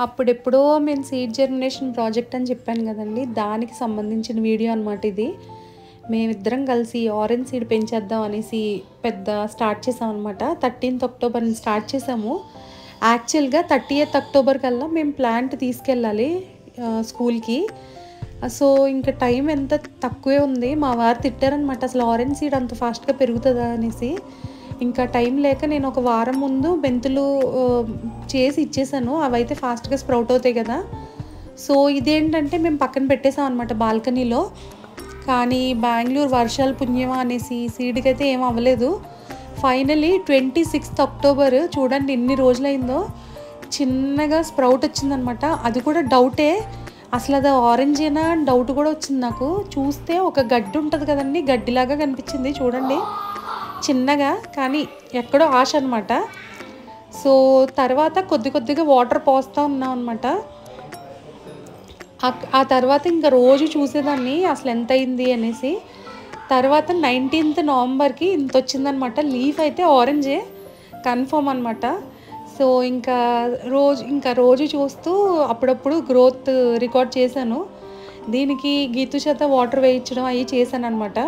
అప్పుడెప్పుడో మేము seed germination project అని చెప్పాను కదండి, దానికి సంబంధించిన వీడియో అనమాట ఇది. మేమిద్దరం కలిసి ఆరెంజ్ సీడ్ పెంచేద్దాం అనేసి పెద్ద స్టార్ట్ చేసాం అనమాట. 13th అక్టోబర్ని స్టార్ట్ చేసాము. యాక్చువల్గా 30th అక్టోబర్ కల్లా మేము ప్లాంట్ తీసుకెళ్ళాలి స్కూల్కి. సో ఇంకా టైం ఎంత తక్కువే ఉంది. మా వారు తిట్టారనమాట, అసలు ఆరెంజ్ సీడ్ అంత ఫాస్ట్గా పెరుగుతుందా అనేసి. ఇంకా టైం లేక నేను ఒక వారం ముందు మెంతులు చేసి ఇచ్చేసాను. అవైతే ఫాస్ట్గా స్ప్రౌట్ అవుతాయి కదా. సో ఇదేంటంటే మేము పక్కన పెట్టేసాం అనమాట బాల్కనీలో. కానీ బెంగళూరు వర్షాలు పుణ్యమా అనేసి సీడ్కి అయితే ఏం అవ్వలేదు. ఫైనలీ 26th అక్టోబర్ చూడండి ఎన్ని రోజులైందో, చిన్నగా స్ప్రౌట్ వచ్చిందనమాట. అది కూడా డౌటే, అసలు అది ఆరెంజేనా అని డౌట్ కూడా వచ్చింది నాకు. చూస్తే ఒక గడ్డి ఉంటుంది కదండి, గడ్డిలాగా కనిపించింది చూడండి చిన్నగా, కానీ ఎక్కడో ఆశ అనమాట. సో తర్వాత కొద్ది కొద్దిగా వాటర్ పోస్తూ ఉన్నాం అనమాట. ఆ తర్వాత ఇంకా రోజు చూసేదాన్ని అసలు ఎంత అయింది అనేసి. తర్వాత 19th నవంబర్కి ఇంత వచ్చిందనమాట. లీఫ్ అయితే ఆరెంజే కన్ఫర్మ్ అనమాట. సో ఇంకా రోజు చూస్తూ అప్పుడప్పుడు గ్రోత్ రికార్డ్ చేశాను. దీనికి గీతు చేత వాటర్ వేయించడం అవి చేశాను అనమాట.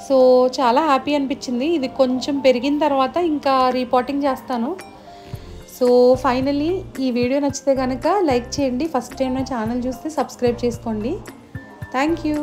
సో చాలా హ్యాపీ అనిపించింది. ఇది కొంచెం పెరిగిన తర్వాత ఇంకా రీపాటింగ్ చేస్తాను. సో ఫైనలీ ఈ వీడియో నచ్చితే కనుక లైక్ చేయండి. ఫస్ట్ టైం నా ఛానల్ చూస్తే సబ్స్క్రైబ్ చేసుకోండి. Thank you.